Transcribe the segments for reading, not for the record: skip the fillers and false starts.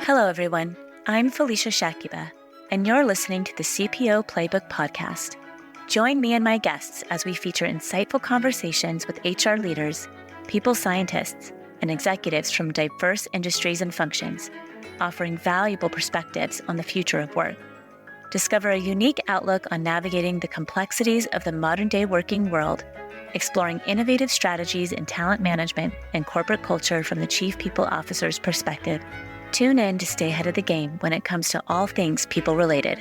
Hello, everyone. I'm Felicia Shakiba, and you're listening to the CPO Playbook Podcast. Join me and my guests as we feature insightful conversations with HR leaders, people scientists, and executives from diverse industries and functions, offering valuable perspectives on the future of work. Discover a unique outlook on navigating the complexities of the modern-day working world, exploring innovative strategies in talent management and corporate culture from the Chief People Officer's perspective. Tune in to stay ahead of the game when it comes to all things people-related.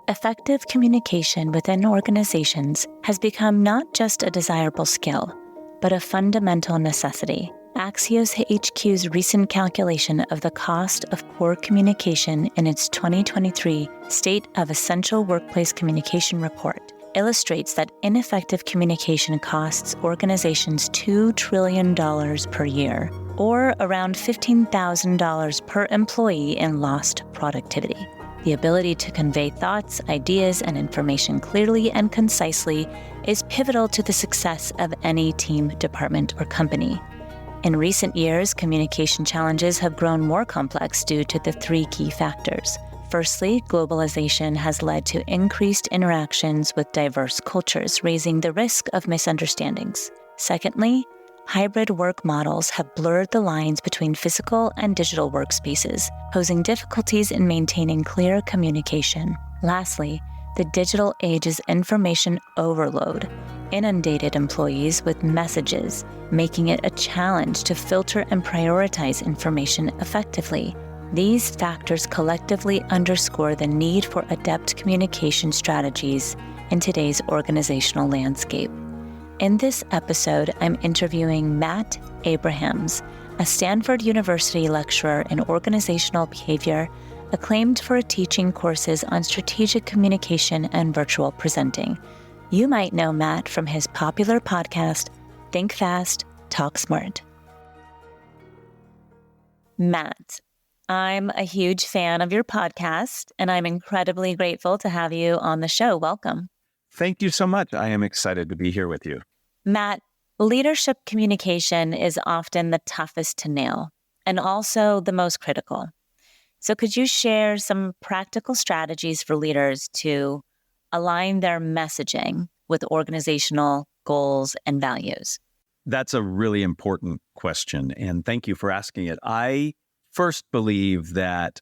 Effective communication within organizations has become not just a desirable skill, but a fundamental necessity. Axios HQ's recent calculation of the cost of poor communication in its 2023 State of Essential Workplace Communication Report illustrates that ineffective communication costs organizations $2 trillion per year, or around $15,000 per employee in lost productivity. The ability to convey thoughts, ideas, and information clearly and concisely is pivotal to the success of any team, department, or company. In recent years, communication challenges have grown more complex due to the three key factors. Firstly, globalization has led to increased interactions with diverse cultures, raising the risk of misunderstandings. Secondly, hybrid work models have blurred the lines between physical and digital workspaces, posing difficulties in maintaining clear communication. Lastly, the digital age's information overload inundated employees with messages, making it a challenge to filter and prioritize information effectively. These factors collectively underscore the need for adept communication strategies in today's organizational landscape. In this episode, I'm interviewing Matt Abrahams, a Stanford University lecturer in organizational behavior, acclaimed for teaching courses on strategic communication and virtual presenting. You might know Matt from his popular podcast, Think Fast, Talk Smart. Matt, I'm a huge fan of your podcast, and I'm incredibly grateful to have you on the show. Welcome. Thank you so much. I am excited to be here with you. Matt, leadership communication is often the toughest to nail and also the most critical. So could you share some practical strategies for leaders to align their messaging with organizational goals and values? That's a really important question, and thank you for asking it. I first believe that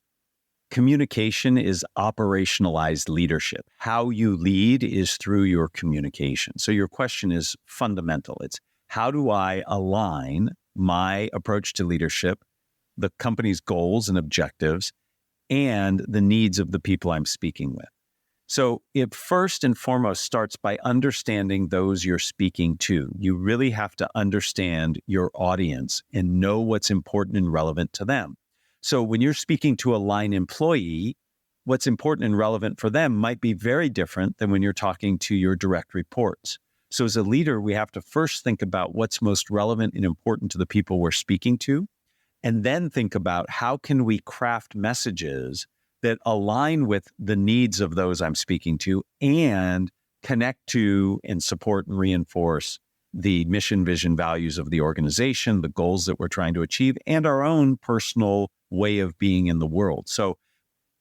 communication is operationalized leadership. How you lead is through your communication. So your question is fundamental. It's how do I align my approach to leadership, the company's goals and objectives, and the needs of the people I'm speaking with? So it first and foremost starts by understanding those you're speaking to. You really have to understand your audience and know what's important and relevant to them. So when you're speaking to a line employee, what's important and relevant for them might be very different than when you're talking to your direct reports. So as a leader, we have to first think about what's most relevant and important to the people we're speaking to, and then think about how can we craft messages that align with the needs of those I'm speaking to and connect to and support and reinforce the mission, vision, values of the organization, the goals that we're trying to achieve, and our own personal way of being in the world. So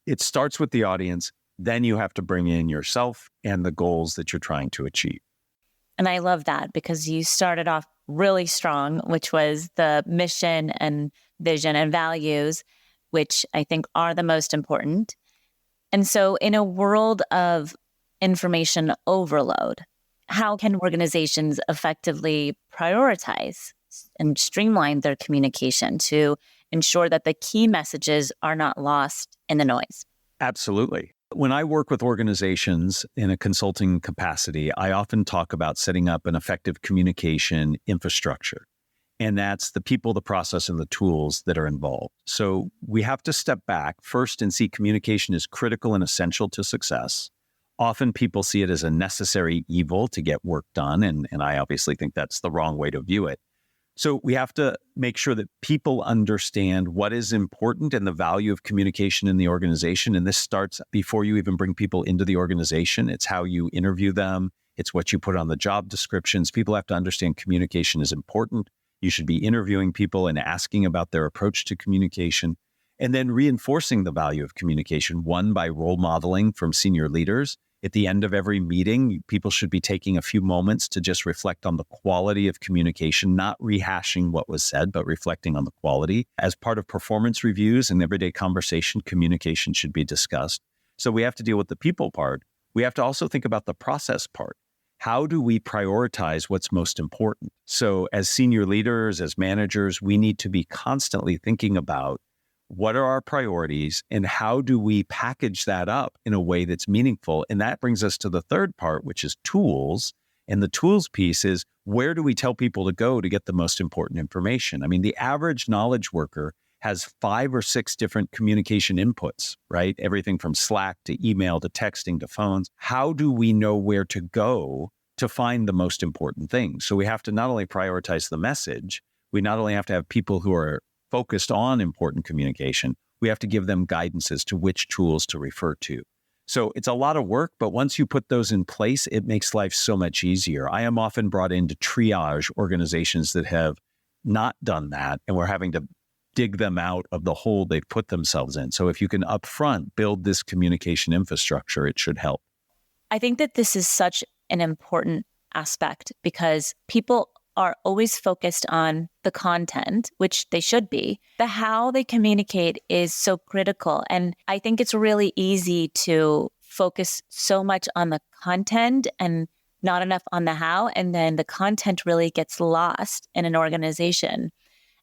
it starts with the audience, then you have to bring in yourself and the goals that you're trying to achieve. And I love that because you started off really strong, which was the mission and vision and values, which I think are the most important. And so in a world of information overload, how can organizations effectively prioritize and streamline their communication to ensure that the key messages are not lost in the noise? Absolutely. When I work with organizations in a consulting capacity, I often talk about setting up an effective communication infrastructure. And that's the people, the process, and the tools that are involved. So we have to step back first and see communication is critical and essential to success. Often people see it as a necessary evil to get work done, and I obviously think that's the wrong way to view it. So we have to make sure that people understand what is important and the value of communication in the organization. And this starts before you even bring people into the organization. It's how you interview them. It's what you put on the job descriptions. People have to understand communication is important. You should be interviewing people and asking about their approach to communication, and then reinforcing the value of communication, one, by role modeling from senior leaders. At the end of every meeting, people should be taking a few moments to just reflect on the quality of communication, not rehashing what was said, but reflecting on the quality. As part of performance reviews and everyday conversation, communication should be discussed. So we have to deal with the people part. We have to also think about the process part. How do we prioritize what's most important? So as senior leaders, as managers, we need to be constantly thinking about what are our priorities and how do we package that up in a way that's meaningful? And that brings us to the third part, which is tools. And the tools piece is, where do we tell people to go to get the most important information? I mean, the average knowledge worker has 5 or 6 different communication inputs, right? Everything from Slack to email to texting to phones. How do we know where to go to find the most important things? So we have to not only prioritize the message, we not only have to have people who are focused on important communication, we have to give them guidance as to which tools to refer to. So it's a lot of work, but once you put those in place, it makes life so much easier. I am often brought in to triage organizations that have not done that, and we're having to dig them out of the hole they've put themselves in. So if you can upfront build this communication infrastructure, it should help. I think that this is such an important aspect because people are always focused on the content, which they should be. The how they communicate is so critical. And I think it's really easy to focus so much on the content and not enough on the how. And then the content really gets lost in an organization,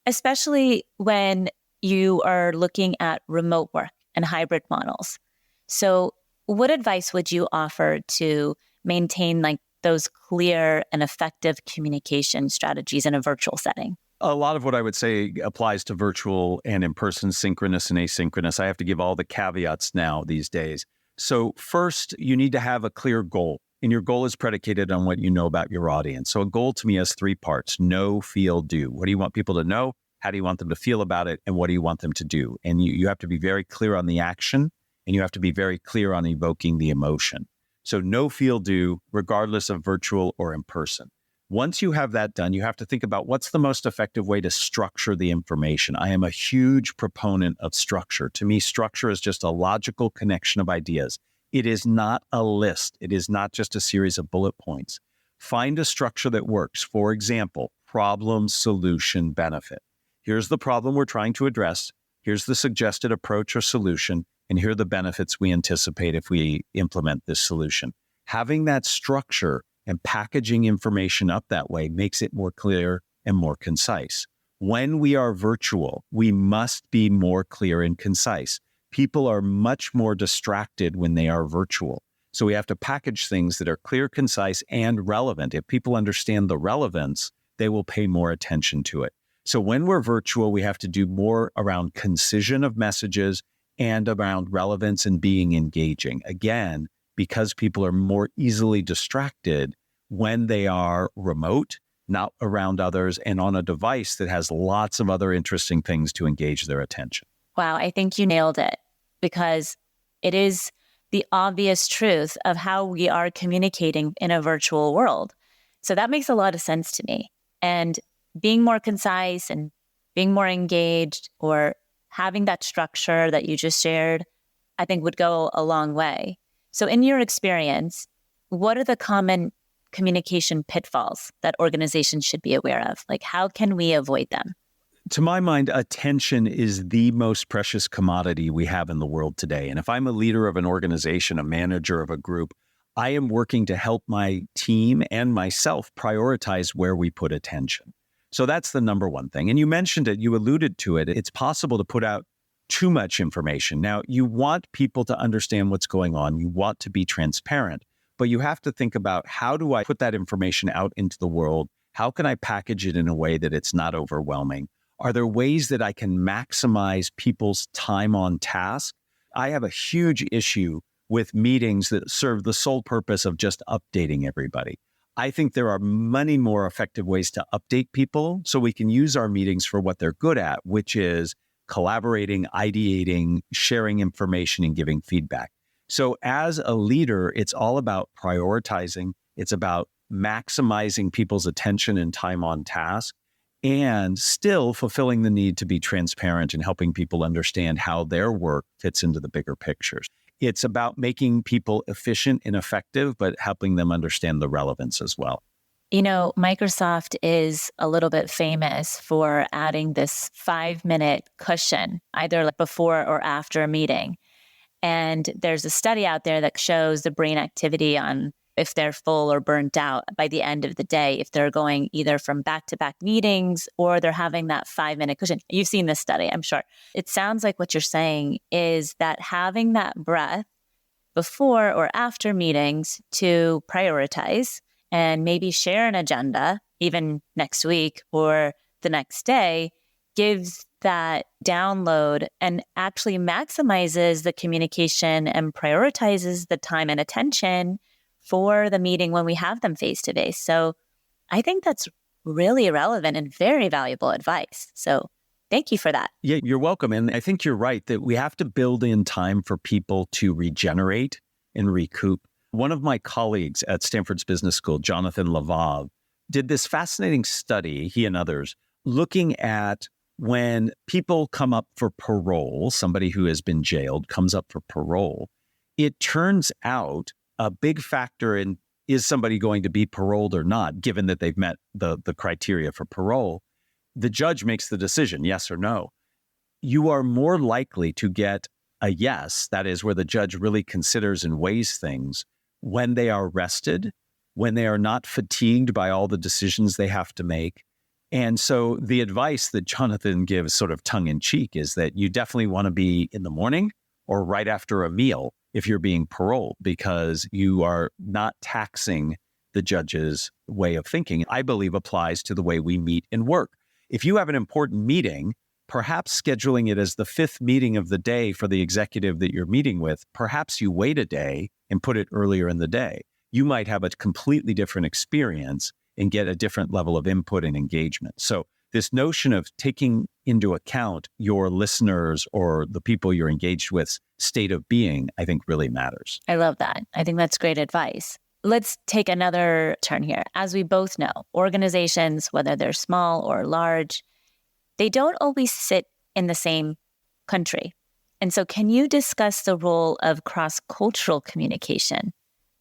especially when you are looking at remote work and hybrid models. So what advice would you offer to maintain those clear and effective communication strategies in a virtual setting? A lot of what I would say applies to virtual and in-person, synchronous and asynchronous. I have to give all the caveats now these days. So first, you need to have a clear goal. And your goal is predicated on what you know about your audience. So a goal to me has 3 parts: know, feel, do. What do you want people to know? How do you want them to feel about it? And what do you want them to do? And you have to be very clear on the action, and you have to be very clear on evoking the emotion. So know, feel, do, regardless of virtual or in person. Once you have that done, you have to think about what's the most effective way to structure the information. I am a huge proponent of structure. To me, structure is just a logical connection of ideas. It is not a list. It is not just a series of bullet points. Find a structure that works. For example, problem, solution, benefit. Here's the problem we're trying to address. Here's the suggested approach or solution. And here are the benefits we anticipate if we implement this solution. Having that structure and packaging information up that way makes it more clear and more concise. When we are virtual, we must be more clear and concise. People are much more distracted when they are virtual. So we have to package things that are clear, concise, and relevant. If people understand the relevance, they will pay more attention to it. So when we're virtual, we have to do more around concision of messages and around relevance and being engaging. Again, because people are more easily distracted when they are remote, not around others, and on a device that has lots of other interesting things to engage their attention. Wow, I think you nailed it, because it is the obvious truth of how we are communicating in a virtual world. So that makes a lot of sense to me. And being more concise and being more engaged, or having that structure that you just shared, I think would go a long way. So in your experience, what are the common communication pitfalls that organizations should be aware of? How can we avoid them? To my mind, attention is the most precious commodity we have in the world today. And if I'm a leader of an organization, a manager of a group, I am working to help my team and myself prioritize where we put attention. So that's the number one thing. And you mentioned it, you alluded to it. It's possible to put out too much information. Now, you want people to understand what's going on. You want to be transparent, but you have to think about, how do I put that information out into the world? How can I package it in a way that it's not overwhelming? Are there ways that I can maximize people's time on task? I have a huge issue with meetings that serve the sole purpose of just updating everybody. I think there are many more effective ways to update people so we can use our meetings for what they're good at, which is collaborating, ideating, sharing information, and giving feedback. So as a leader, it's all about prioritizing. It's about maximizing people's attention and time on task, and still fulfilling the need to be transparent and helping people understand how their work fits into the bigger pictures. It's about making people efficient and effective, but helping them understand the relevance as well. You know, Microsoft is a little bit famous for adding this 5-minute cushion, either like before or after a meeting. And there's a study out there that shows the brain activity on if they're full or burnt out by the end of the day, if they're going either from back-to-back meetings or they're having that 5-minute cushion. You've seen this study, I'm sure. It sounds like what you're saying is that having that breath before or after meetings to prioritize and maybe share an agenda, even next week or the next day, gives that download and actually maximizes the communication and prioritizes the time and attention for the meeting when we have them face to face. So I think that's really relevant and very valuable advice. So thank you for that. Yeah, you're welcome. And I think you're right that we have to build in time for people to regenerate and recoup. One of my colleagues at Stanford's Business School, Jonathan Lavov, did this fascinating study, he and others, looking at when people come up for parole, somebody who has been jailed comes up for parole. It turns out a big factor in is somebody going to be paroled or not, given that they've met the criteria for parole. The judge makes the decision, yes or no. You are more likely to get a yes, that is where the judge really considers and weighs things, when they are rested, when they are not fatigued by all the decisions they have to make. And so the advice that Jonathan gives sort of tongue in cheek is that you definitely want to be in the morning or right after a meal if you're being paroled, because you are not taxing the judge's way of thinking. I believe applies to the way we meet and work. If you have an important meeting, perhaps scheduling it as the 5th meeting of the day for the executive that you're meeting with, perhaps you wait a day and put it earlier in the day. You might have a completely different experience and get a different level of input and engagement. So this notion of taking into account your listeners or the people you're engaged with state of being, I think really matters. I love that. I think that's great advice. Let's take another turn here. As we both know, organizations, whether they're small or large, they don't always sit in the same country. And so can you discuss the role of cross-cultural communication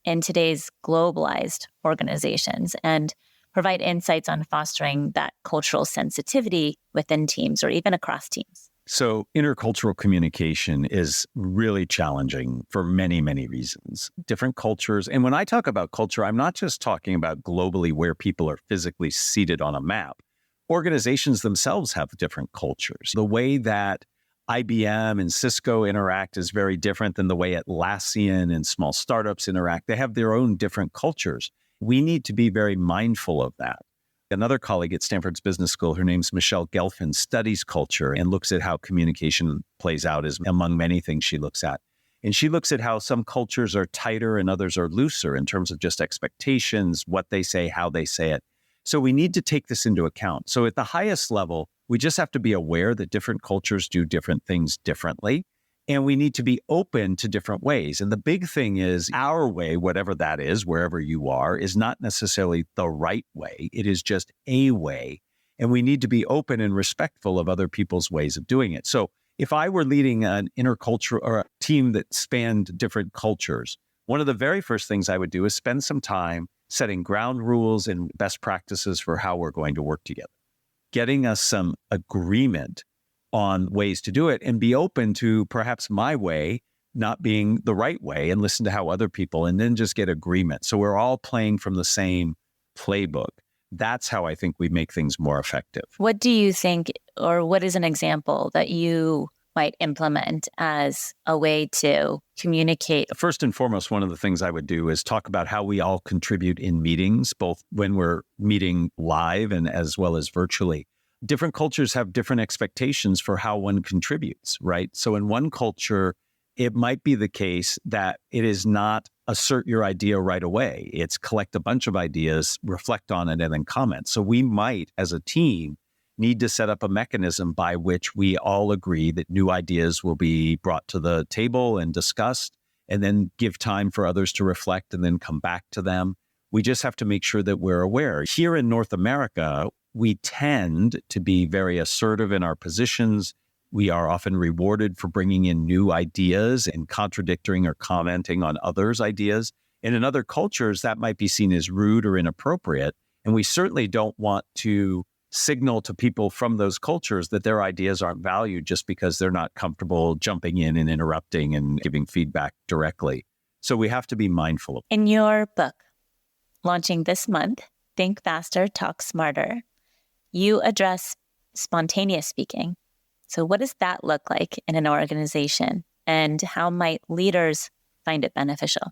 in today's globalized organizations and provide insights on fostering that cultural sensitivity within teams or even across teams? So intercultural communication is really challenging for many, many reasons. Different cultures. And when I talk about culture, I'm not just talking about globally where people are physically seated on a map. Organizations themselves have different cultures. The way that IBM and Cisco interact is very different than the way Atlassian and small startups interact. They have their own different cultures. We need to be very mindful of that. Another colleague at Stanford's Business School, her name's Michelle Gelfand, studies culture and looks at how communication plays out as among many things she looks at. And she looks at how some cultures are tighter and others are looser in terms of just expectations, what they say, how they say it. So we need to take this into account. So at the highest level, we just have to be aware that different cultures do different things differently. And we need to be open to different ways. And the big thing is our way, whatever that is, wherever you are, is not necessarily the right way. It is just a way. And we need to be open and respectful of other people's ways of doing it. So if I were leading an intercultural or a team that spanned different cultures, one of the very first things I would do is spend some time setting ground rules and best practices for how we're going to work together, getting us some agreement on ways to do it, and be open to perhaps my way not being the right way, and listen to how other people, and then just get agreement. So we're all playing from the same playbook. That's how I think we make things more effective. What do you think, or what is an example that you might implement as a way to communicate? First and foremost, one of the things I would do is talk about how we all contribute in meetings, both when we're meeting live and as well as virtually. Different cultures have different expectations for how one contributes, right? So in one culture, it might be the case that it is not assert your idea right away. It's collect a bunch of ideas, reflect on it, and then comment. So we might, as a team, need to set up a mechanism by which we all agree that new ideas will be brought to the table and discussed, and then give time for others to reflect and then come back to them. We just have to make sure that we're aware. Here in North America, we tend to be very assertive in our positions. We are often rewarded for bringing in new ideas and contradicting or commenting on others' ideas. And in other cultures, that might be seen as rude or inappropriate. And we certainly don't want to signal to people from those cultures that their ideas aren't valued just because they're not comfortable jumping in and interrupting and giving feedback directly. So we have to be mindful of it. In your book, launching this month, Think Faster, Talk Smarter, you address spontaneous speaking. So what does that look like in an organization, and how might leaders find it beneficial?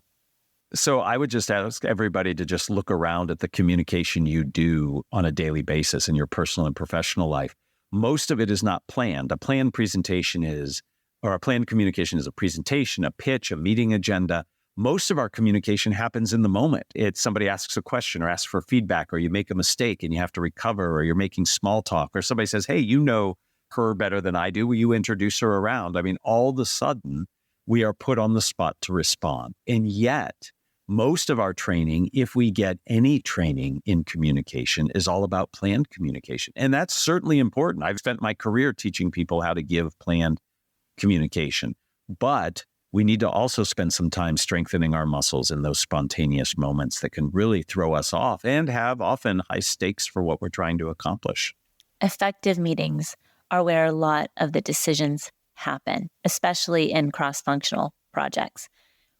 So I would just ask everybody to just look around at the communication you do on a daily basis in your personal and professional life. Most of it is not planned. A planned communication is a presentation, a pitch, a meeting agenda. Most of our communication happens in the moment. It's somebody asks a question or asks for feedback, or you make a mistake and you have to recover, or you're making small talk, or somebody says, hey, you know her better than I do. Will you introduce her around? I mean, all of a sudden, we are put on the spot to respond. And yet, most of our training, if we get any training in communication, is all about planned communication. And that's certainly important. I've spent my career teaching people how to give planned communication. But we need to also spend some time strengthening our muscles in those spontaneous moments that can really throw us off and have often high stakes for what we're trying to accomplish. Effective meetings are where a lot of the decisions happen, especially in cross-functional projects.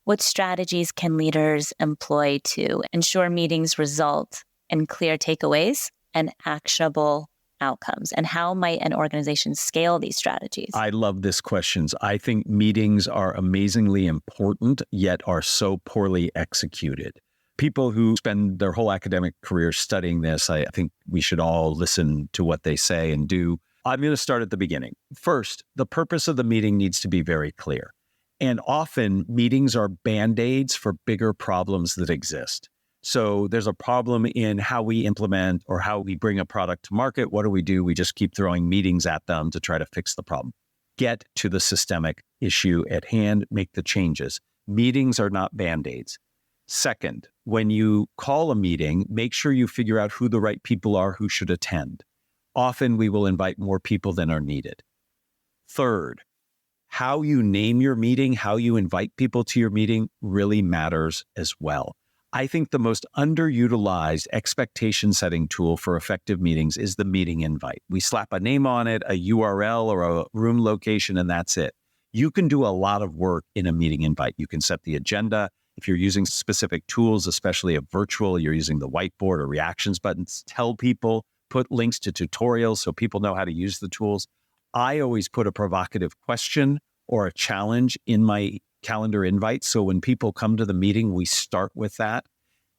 What strategies can leaders employ to ensure meetings result in clear takeaways and actionable outcomes? And how might an organization scale these strategies? I love this question. I think meetings are amazingly important, yet are so poorly executed. People who spend their whole academic career studying this, I think we should all listen to what they say and do. I'm going to start at the beginning. First, the purpose of the meeting needs to be very clear. And often meetings are band-aids for bigger problems that exist. So there's a problem in how we implement or how we bring a product to market. What do? We just keep throwing meetings at them to try to fix the problem. Get to the systemic issue at hand, make the changes. Meetings are not band-aids. Second, when you call a meeting, make sure you figure out who the right people are who should attend. Often we will invite more people than are needed. Third, how you name your meeting, how you invite people to your meeting really matters as well. I think the most underutilized expectation setting tool for effective meetings is the meeting invite. We slap a name on it, a URL or a room location, and that's it. You can do a lot of work in a meeting invite. You can set the agenda. If you're using specific tools, especially a virtual, you're using the whiteboard or reactions buttons, tell people, put links to tutorials so people know how to use the tools. I always put a provocative question or a challenge in my calendar invite. So when people come to the meeting, we start with that.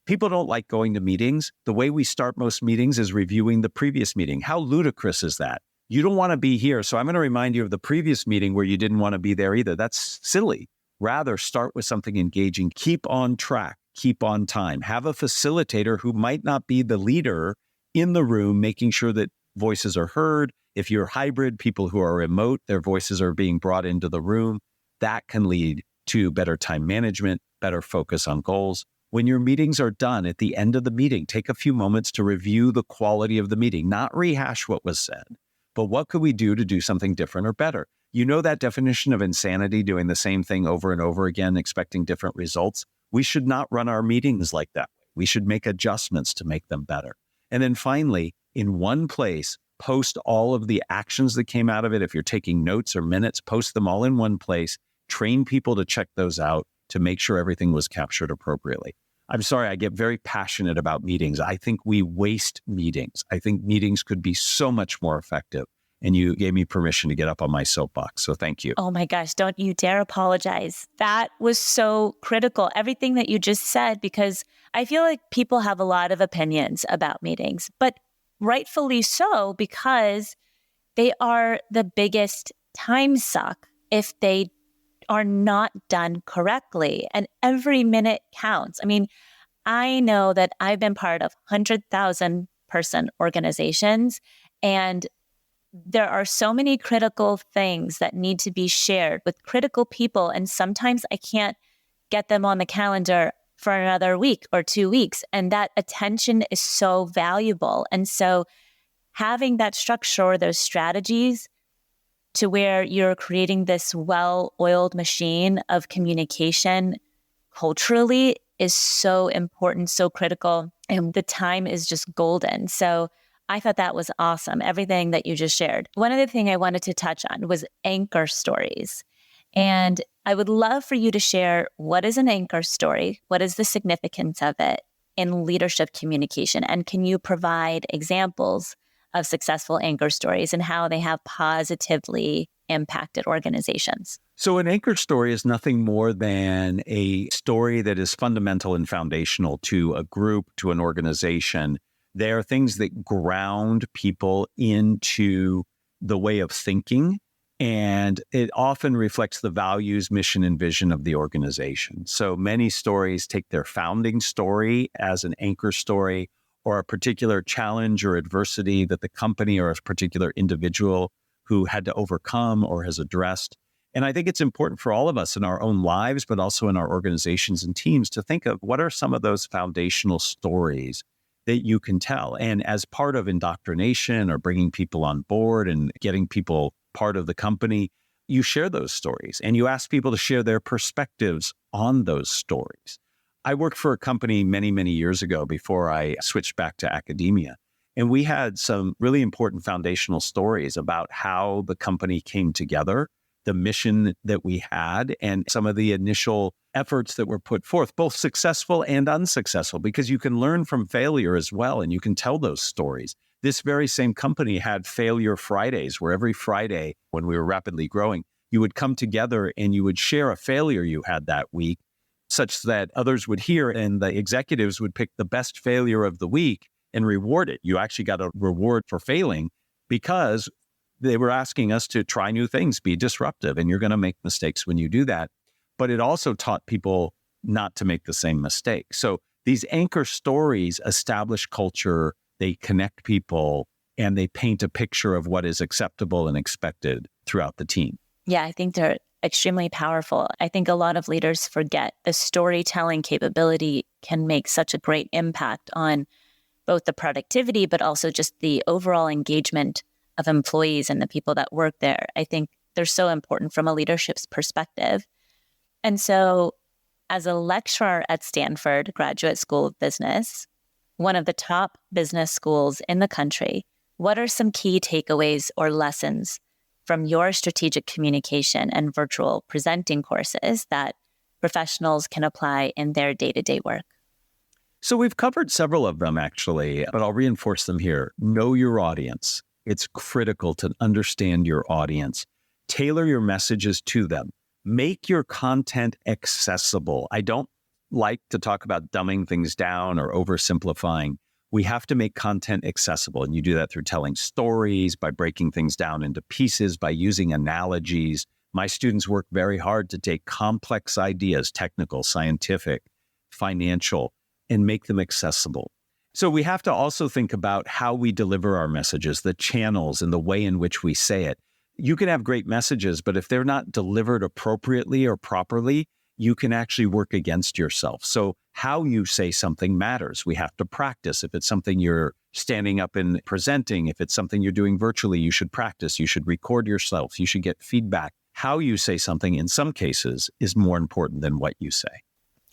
People don't like going to meetings. The way we start most meetings is reviewing the previous meeting. How ludicrous is that? You don't want to be here, so I'm going to remind you of the previous meeting where you didn't want to be there either. That's silly. Rather, start with something engaging. Keep on track. Keep on time. Have a facilitator who might not be the leader in the room, making sure that voices are heard. If you're hybrid, people who are remote, their voices are being brought into the room. That can lead to better time management, better focus on goals. When your meetings are done, at the end of the meeting, take a few moments to review the quality of the meeting, not rehash what was said, but what could we do to do something different or better? You know that definition of insanity, doing the same thing over and over again, expecting different results? We should not run our meetings like that. We should make adjustments to make them better. And then finally, in one place, post all of the actions that came out of it. If you're taking notes or minutes, post them all in one place. Train people to check those out to make sure everything was captured appropriately. I'm sorry, I get very passionate about meetings. I think we waste meetings. I think meetings could be so much more effective. And you gave me permission to get up on my soapbox. So thank you. Oh my gosh, don't you dare apologize. That was so critical, everything that you just said, because I feel like people have a lot of opinions about meetings, but rightfully so, because they are the biggest time suck if they are not done correctly. And every minute counts. I mean, I know that I've been part of 100,000 person organizations, and there are so many critical things that need to be shared with critical people. And sometimes I can't get them on the calendar for another week or 2 weeks. And that attention is so valuable. And so having that structure or those strategies to where you're creating this well-oiled machine of communication culturally is so important, so critical. And the time is just golden. So I thought that was awesome, everything that you just shared. One other thing I wanted to touch on was anchor stories. And I would love for you to share, what is an anchor story? What is the significance of it in leadership communication? And can you provide examples of successful anchor stories and how they have positively impacted organizations? So an anchor story is nothing more than a story that is fundamental and foundational to a group, to an organization. They are things that ground people into the way of thinking, and it often reflects the values, mission, and vision of the organization. So many stories take their founding story as an anchor story, or a particular challenge or adversity that the company or a particular individual who had to overcome or has addressed. And I think it's important for all of us in our own lives, but also in our organizations and teams, to think of what are some of those foundational stories that you can tell. And as part of indoctrination or bringing people on board and getting people part of the company, you share those stories and you ask people to share their perspectives on those stories. I worked for a company many, many years ago before I switched back to academia. And we had some really important foundational stories about how the company came together, the mission that we had, and some of the initial efforts that were put forth, both successful and unsuccessful, because you can learn from failure as well, and you can tell those stories. This very same company had Failure Fridays, where every Friday, when we were rapidly growing, you would come together and you would share a failure you had that week, such that others would hear and the executives would pick the best failure of the week and reward it. You actually got a reward for failing because they were asking us to try new things, be disruptive, and you're going to make mistakes when you do that. But it also taught people not to make the same mistake. So these anchor stories establish culture, they connect people, and they paint a picture of what is acceptable and expected throughout the team. Yeah, I think they're extremely powerful. I think a lot of leaders forget the storytelling capability can make such a great impact on both the productivity, but also just the overall engagement of employees and the people that work there. I think they're so important from a leadership's perspective. And so as a lecturer at Stanford Graduate School of Business, one of the top business schools in the country, what are some key takeaways or lessons from your strategic communication and virtual presenting courses that professionals can apply in their day-to-day work? So we've covered several of them, actually, but I'll reinforce them here. Know your audience. It's critical to understand your audience. Tailor your messages to them. Make your content accessible. I don't like to talk about dumbing things down or oversimplifying. We have to make content accessible, and you do that through telling stories, by breaking things down into pieces, by using analogies. My students work very hard to take complex ideas, technical, scientific, financial, and make them accessible. So we have to also think about how we deliver our messages, the channels and the way in which we say it. You can have great messages, but if they're not delivered appropriately or properly, you can actually work against yourself. So how you say something matters. We have to practice. If it's something you're standing up and presenting, if it's something you're doing virtually, you should practice. You should record yourself. You should get feedback. How you say something in some cases is more important than what you say.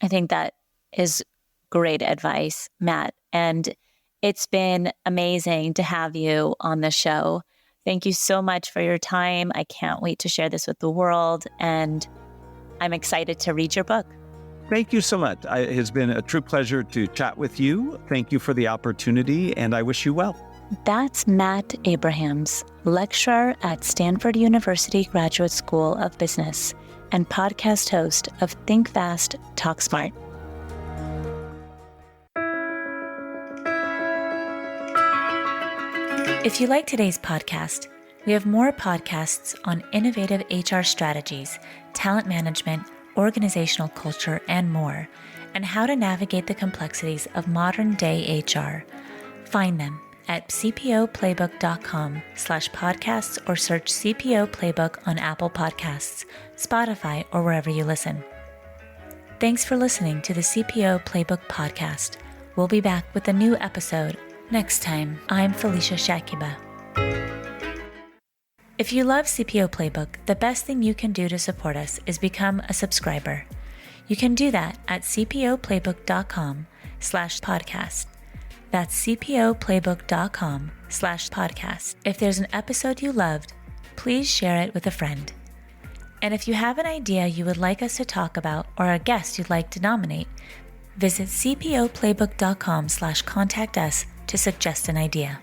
I think that is great advice, Matt. And it's been amazing to have you on the show. Thank you so much for your time. I can't wait to share this with the world. And I'm excited to read your book. Thank you so much. It has been a true pleasure to chat with you. Thank you for the opportunity, and I wish you well. That's Matt Abrahams, lecturer at Stanford University Graduate School of Business and podcast host of Think Fast, Talk Smart. If you like today's podcast, we have more podcasts on innovative HR strategies, talent management, organizational culture, and more, and how to navigate the complexities of modern-day HR. Find them at cpoplaybook.com/podcasts or search CPO Playbook on Apple Podcasts, Spotify, or wherever you listen. Thanks for listening to the CPO Playbook podcast. We'll be back with a new episode next time. I'm Felicia Shakiba. If you love CPO Playbook, the best thing you can do to support us is become a subscriber. You can do that at cpoplaybook.com/podcast. That's cpoplaybook.com/podcast. If there's an episode you loved, please share it with a friend. And if you have an idea you would like us to talk about or a guest you'd like to nominate, visit cpoplaybook.com/contact us to suggest an idea.